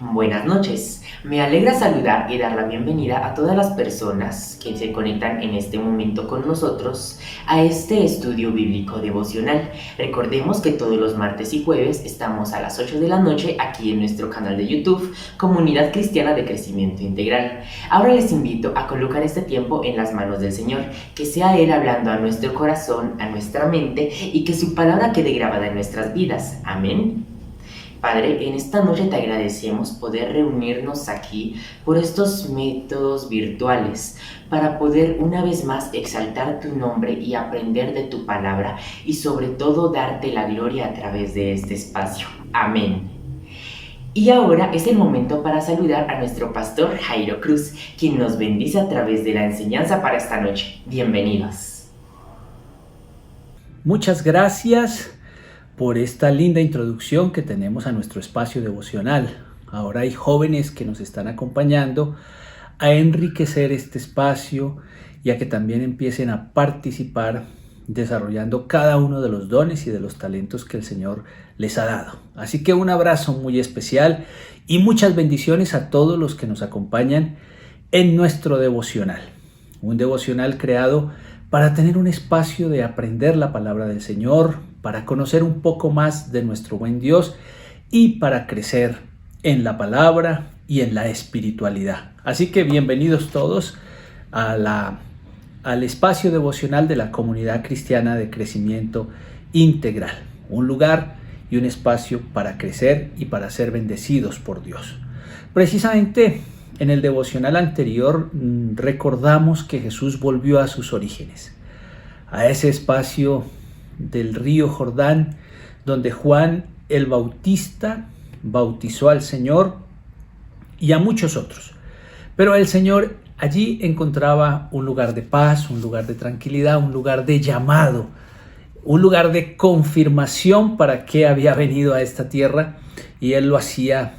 Buenas noches. Me alegra saludar y dar la bienvenida a todas las personas que se conectan en este momento con nosotros a este estudio bíblico devocional. Recordemos que todos los martes y jueves estamos a las 8 de la noche aquí en nuestro canal de YouTube, Comunidad Cristiana de Crecimiento Integral. Ahora les invito a colocar este tiempo en las manos del Señor, que sea Él hablando a nuestro corazón, a nuestra mente y que su palabra quede grabada en nuestras vidas. Amén. Padre, en esta noche te agradecemos poder reunirnos aquí por estos métodos virtuales para poder una vez más exaltar tu nombre y aprender de tu palabra y sobre todo darte la gloria a través de este espacio. Amén. Y ahora es el momento para saludar a nuestro pastor Jairo Cruz, quien nos bendice a través de la enseñanza para esta noche. Bienvenidos. Muchas gracias por esta linda introducción que tenemos a nuestro espacio devocional. Ahora hay jóvenes que nos están acompañando a enriquecer este espacio y a que también empiecen a participar desarrollando cada uno de los dones y de los talentos que el Señor les ha dado. Así que un abrazo muy especial y muchas bendiciones a todos los que nos acompañan en nuestro devocional. Un devocional creado para tener un espacio de aprender la palabra del Señor, para conocer un poco más de nuestro buen Dios y para crecer en la palabra y en la espiritualidad. Así que bienvenidos todos al espacio devocional de la Comunidad Cristiana de Crecimiento Integral. Un lugar y un espacio para crecer y para ser bendecidos por Dios. Precisamente en el devocional anterior recordamos que Jesús volvió a sus orígenes, a ese espacio del río Jordán, donde Juan el Bautista bautizó al Señor y a muchos otros. Pero el Señor allí encontraba un lugar de paz, un lugar de tranquilidad, un lugar de llamado, un lugar de confirmación para qué había venido a esta tierra, y Él lo hacía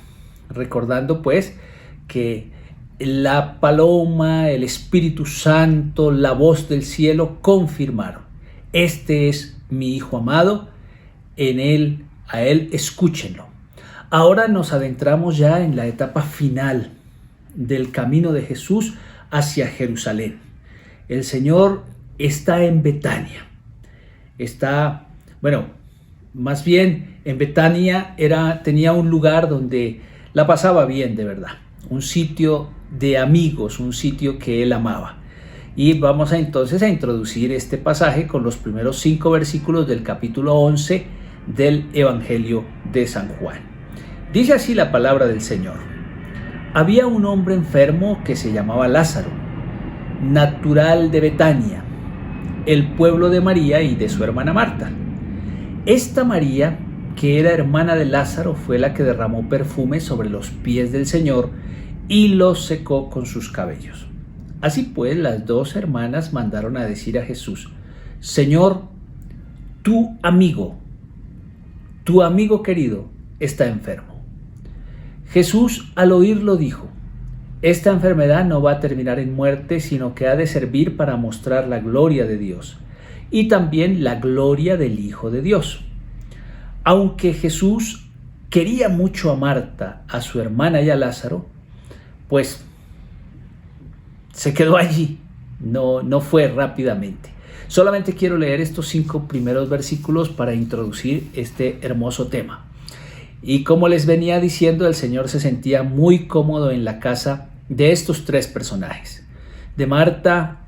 recordando pues que la paloma, el Espíritu Santo, la voz del cielo confirmaron: este es mi Hijo amado, a Él escúchenlo. Ahora nos adentramos ya en la etapa final del camino de Jesús hacia Jerusalén. El Señor está en Betania. Más bien en Betania tenía un lugar donde la pasaba bien de verdad, un sitio de amigos, un sitio que Él amaba. Y vamos entonces a introducir este pasaje con los primeros 5 versículos del capítulo 11 del Evangelio de San Juan. Dice así la palabra del Señor: había un hombre enfermo que se llamaba Lázaro, natural de Betania, el pueblo de María y de su hermana Marta. Esta María, que era hermana de Lázaro, fue la que derramó perfume sobre los pies del Señor y los secó con sus cabellos. Así pues, las dos hermanas mandaron a decir a Jesús: Señor, tu amigo querido está enfermo. Jesús al oírlo dijo: esta enfermedad no va a terminar en muerte, sino que ha de servir para mostrar la gloria de Dios y también la gloria del Hijo de Dios. Aunque Jesús quería mucho a Marta, a su hermana y a Lázaro, pues se quedó allí, no fue rápidamente. Solamente quiero leer estos 5 primeros versículos para introducir este hermoso tema. Y como les venía diciendo, el Señor se sentía muy cómodo en la casa de estos 3 personajes, de Marta,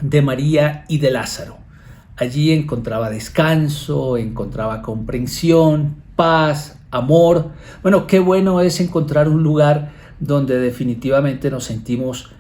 de María y de Lázaro. Allí encontraba descanso, encontraba comprensión, paz, amor. Bueno, qué bueno es encontrar un lugar donde definitivamente nos sentimos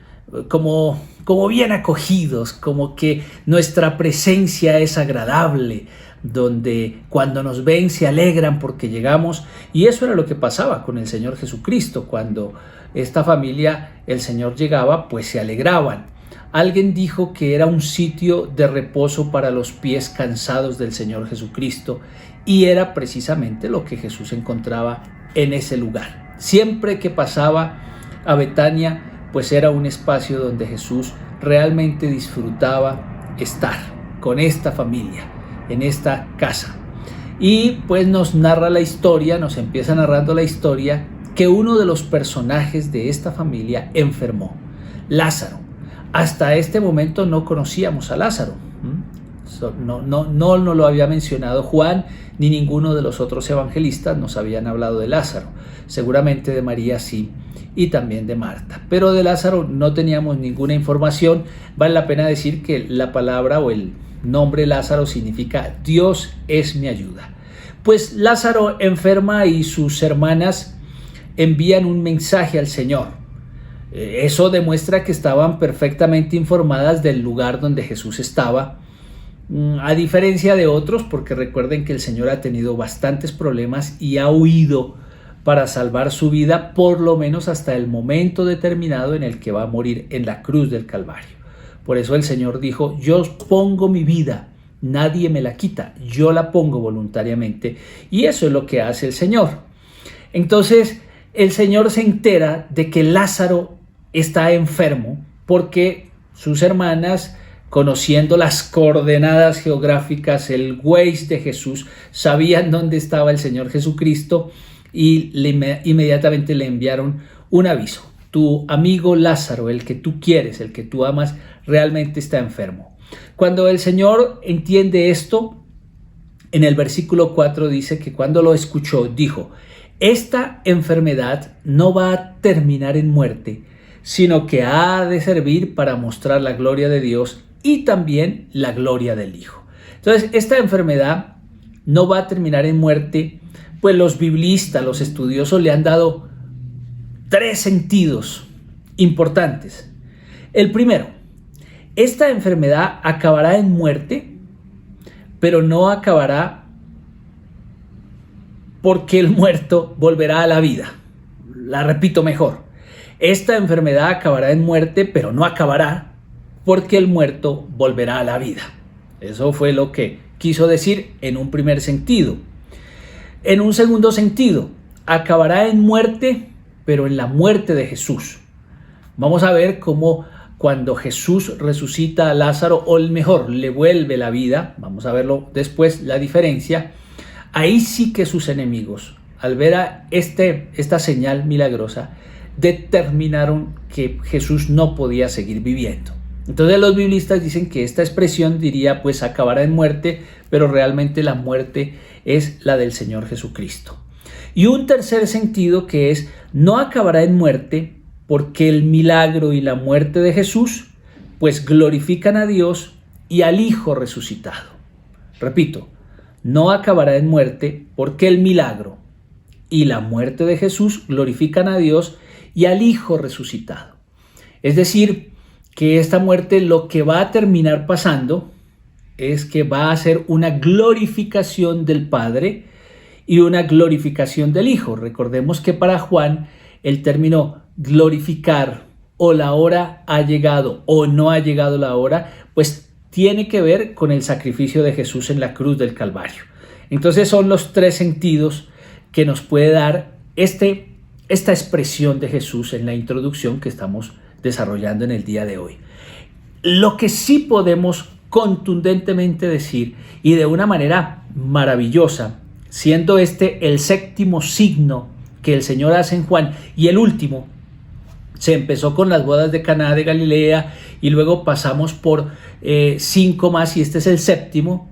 como bien acogidos, como que nuestra presencia es agradable, donde cuando nos ven se alegran porque llegamos. Y eso era lo que pasaba con el Señor Jesucristo. Cuando esta familia, el Señor llegaba, pues se alegraban. Alguien dijo que era un sitio de reposo para los pies cansados del Señor Jesucristo, y era precisamente lo que Jesús encontraba en ese lugar. Siempre que pasaba a Betania, pues era un espacio donde Jesús realmente disfrutaba estar con esta familia, en esta casa. Y pues nos empieza narrando la historia que uno de los personajes de esta familia enfermó, Lázaro. Hasta este momento no conocíamos a Lázaro. No lo había mencionado Juan ni ninguno de los otros evangelistas nos habían hablado de Lázaro. Seguramente de María sí, y también de Marta. Pero de Lázaro no teníamos ninguna información. Vale la pena decir que la palabra o el nombre Lázaro significa Dios es mi ayuda. Pues Lázaro enferma y sus hermanas envían un mensaje al Señor. Eso demuestra que estaban perfectamente informadas del lugar donde Jesús estaba, a diferencia de otros, porque recuerden que el Señor ha tenido bastantes problemas y ha huido para salvar su vida, por lo menos hasta el momento determinado en el que va a morir en la cruz del Calvario. Por eso el Señor dijo: yo pongo mi vida, nadie me la quita, yo la pongo voluntariamente, y eso es lo que hace el Señor. Entonces el Señor se entera de que Lázaro está enfermo porque sus hermanas, conociendo las coordenadas geográficas, el Waze de Jesús, sabían dónde estaba el Señor Jesucristo y inmediatamente le enviaron un aviso: tu amigo Lázaro, el que tú quieres, el que tú amas, realmente está enfermo. Cuando el Señor entiende esto, en el versículo 4 dice que cuando lo escuchó, dijo: esta enfermedad no va a terminar en muerte, sino que ha de servir para mostrar la gloria de Dios y también la gloria del Hijo. Entonces, esta enfermedad no va a terminar en muerte, pues los biblistas, los estudiosos le han dado 3 sentidos importantes. El primero: esta enfermedad acabará en muerte, pero no acabará porque el muerto volverá a la vida. La repito mejor: esta enfermedad acabará en muerte, pero no acabará porque el muerto volverá a la vida. Eso fue lo que quiso decir en un primer sentido. En un segundo sentido, acabará en muerte, pero en la muerte de Jesús. Vamos a ver cómo cuando Jesús resucita a Lázaro, o mejor, le vuelve la vida, vamos a verlo después, la diferencia. Ahí sí que sus enemigos, al ver a esta señal milagrosa, determinaron que Jesús no podía seguir viviendo. Entonces los biblistas dicen que esta expresión diría pues acabará en muerte, pero realmente la muerte es la del Señor Jesucristo. Y un tercer sentido que es: no acabará en muerte porque el milagro y la muerte de Jesús pues glorifican a Dios y al Hijo resucitado. Repito, no acabará en muerte porque el milagro y la muerte de Jesús glorifican a Dios y al Hijo resucitado. Es decir, que esta muerte lo que va a terminar pasando es que va a ser una glorificación del Padre y una glorificación del Hijo. Recordemos que para Juan el término glorificar o la hora ha llegado o no ha llegado la hora, pues tiene que ver con el sacrificio de Jesús en la cruz del Calvario. Entonces son los 3 sentidos que nos puede dar esta expresión de Jesús en la introducción que estamos desarrollando en el día de hoy. Lo que sí podemos contundentemente decir, y de una manera maravillosa, siendo el 7º signo que el Señor hace en Juan, y el último, se empezó con las bodas de Caná de Galilea y luego pasamos por 5 más, y este es el 7º,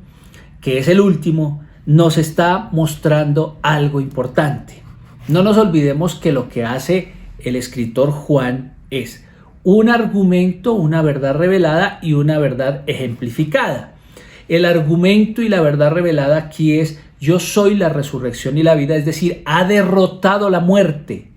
que es el último. Nos está mostrando algo importante. No nos olvidemos que lo que hace el escritor Juan es un argumento, una verdad revelada y una verdad ejemplificada. El argumento y la verdad revelada aquí es: yo soy la resurrección y la vida, es decir, ha derrotado la muerte,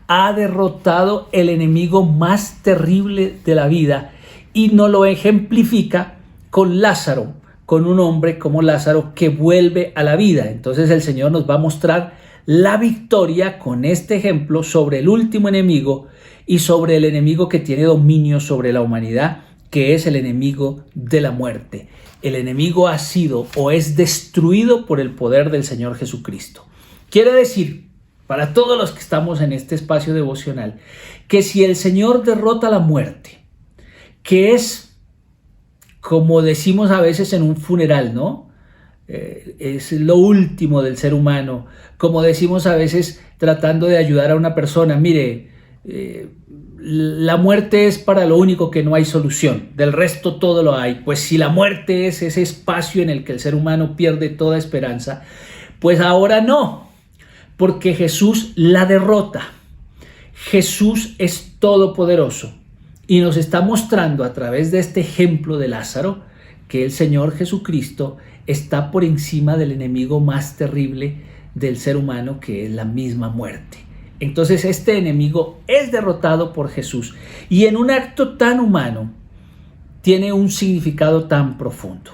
ha derrotado el enemigo más terrible de la vida, y nos lo ejemplifica con Lázaro, con un hombre como Lázaro que vuelve a la vida. Entonces el Señor nos va a mostrar la victoria con este ejemplo sobre el último enemigo y sobre el enemigo que tiene dominio sobre la humanidad, que es el enemigo de la muerte. El enemigo ha sido o es destruido por el poder del Señor Jesucristo. Quiere decir, para todos los que estamos en este espacio devocional, que si el Señor derrota la muerte, que es como decimos a veces en un funeral, ¿no? es lo último del ser humano. Como decimos a veces tratando de ayudar a una persona, mire, la muerte es para lo único que no hay solución, del resto todo lo hay. Pues si la muerte es ese espacio en el que el ser humano pierde toda esperanza, pues ahora no, porque Jesús la derrota. Jesús es todopoderoso y nos está mostrando a través de este ejemplo de Lázaro que el Señor Jesucristo está por encima del enemigo más terrible del ser humano, que es la misma muerte. Entonces este enemigo es derrotado por Jesús y en un acto tan humano tiene un significado tan profundo.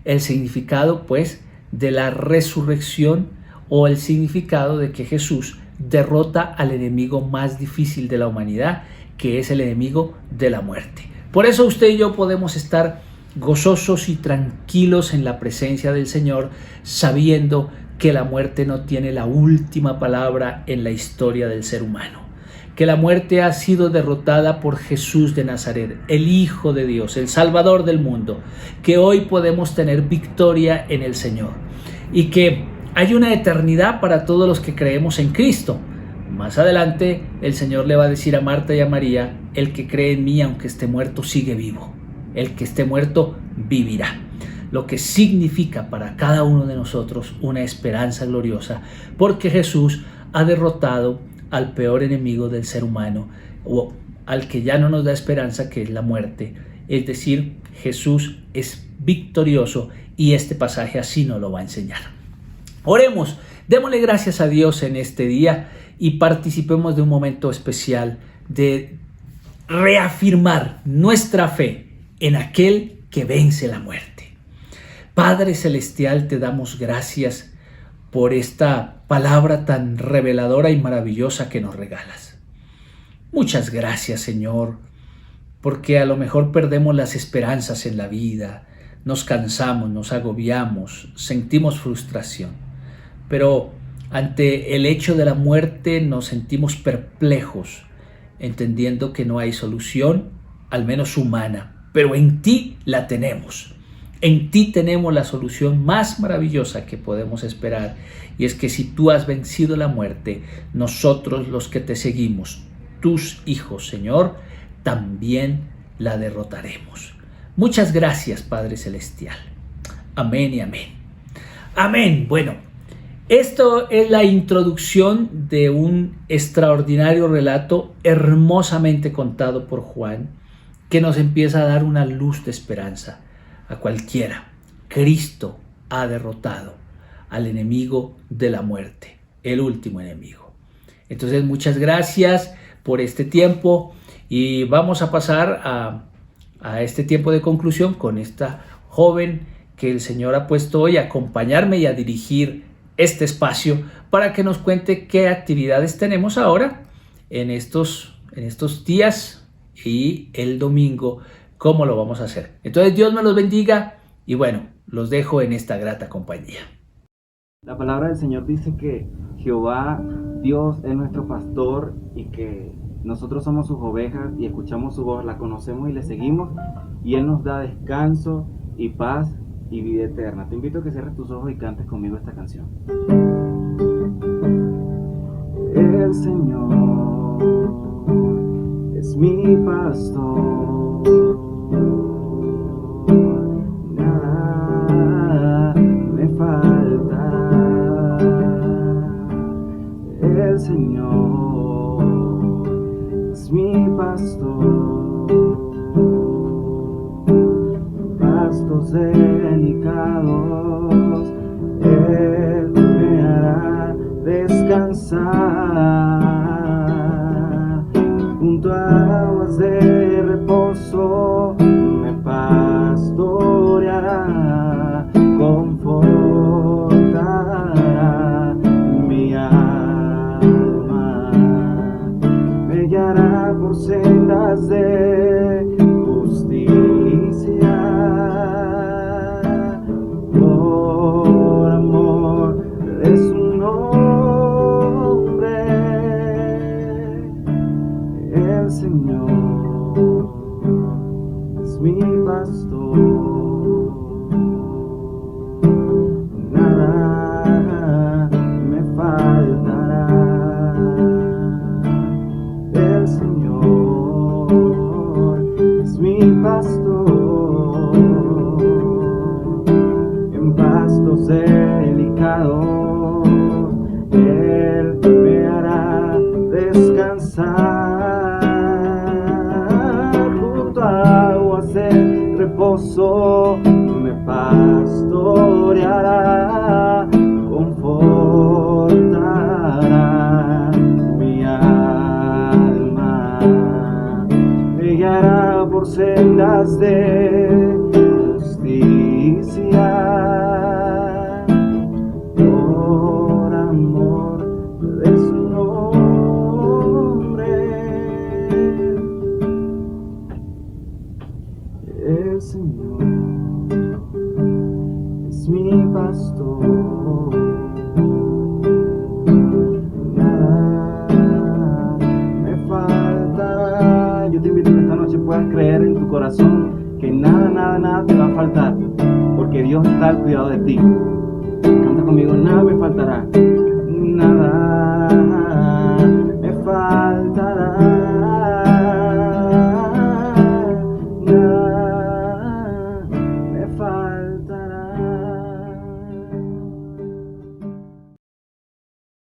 El significado pues de la resurrección, o el significado de que Jesús derrota al enemigo más difícil de la humanidad, que es el enemigo de la muerte. Por eso usted y yo podemos estar gozosos y tranquilos en la presencia del Señor, sabiendo que la muerte no tiene la última palabra en la historia del ser humano, que la muerte ha sido derrotada por Jesús de Nazaret, el Hijo de Dios, el Salvador del mundo, que hoy podemos tener victoria en el Señor y que hay una eternidad para todos los que creemos en Cristo. Más adelante el Señor le va a decir a Marta y a María: el que cree en mí, aunque esté muerto, sigue vivo. El que esté muerto vivirá. Lo que significa para cada uno de nosotros una esperanza gloriosa, porque Jesús ha derrotado al peor enemigo del ser humano, o al que ya no nos da esperanza, que es la muerte. Es decir, Jesús es victorioso y este pasaje así nos lo va a enseñar. Oremos, démosle gracias a Dios en este día y participemos de un momento especial de reafirmar nuestra fe en aquel que vence la muerte. Padre Celestial, te damos gracias por esta palabra tan reveladora y maravillosa que nos regalas. Muchas gracias, Señor, porque a lo mejor perdemos las esperanzas en la vida, nos cansamos, nos agobiamos, sentimos frustración, pero ante el hecho de la muerte nos sentimos perplejos, entendiendo que no hay solución, al menos humana, pero en ti la tenemos. En ti tenemos la solución más maravillosa que podemos esperar, y es que si tú has vencido la muerte, nosotros los que te seguimos, tus hijos, Señor, también la derrotaremos. Muchas gracias, Padre Celestial. Amén y amén. Amén. Bueno, esto es la introducción de un extraordinario relato hermosamente contado por Juan, que nos empieza a dar una luz de esperanza a cualquiera. Cristo ha derrotado al enemigo de la muerte, el último enemigo. Entonces, muchas gracias por este tiempo y vamos a pasar a este tiempo de conclusión con esta joven que el Señor ha puesto hoy a acompañarme y a dirigir este espacio para que nos cuente qué actividades tenemos ahora en estos días y el domingo, cómo lo vamos a hacer. Entonces, Dios me los bendiga y bueno, los dejo en esta grata compañía. La palabra del Señor dice que Jehová Dios es nuestro pastor y que nosotros somos sus ovejas y escuchamos su voz, la conocemos y le seguimos, y Él nos da descanso y paz y vida eterna. Te invito a que cierres tus ojos y cantes conmigo esta canción. El Señor es mi pastor, nada me falta. El Señor es mi pastor, pastos delicados, Él me hará descansar, junto a aguas de reposo me pastoreará, confortará mi alma, me guiará por sendas de justicia, por amor de su nombre. reposo me pastoreará, confortará mi alma, me guiará por sendas de justicia, por amor de su nombre. El Señor es mi pastor, nada me faltará. Yo te invito a que esta noche puedas creer en tu corazón que nada te va a faltar, porque Dios está al cuidado de ti. Canta conmigo, nada me faltará.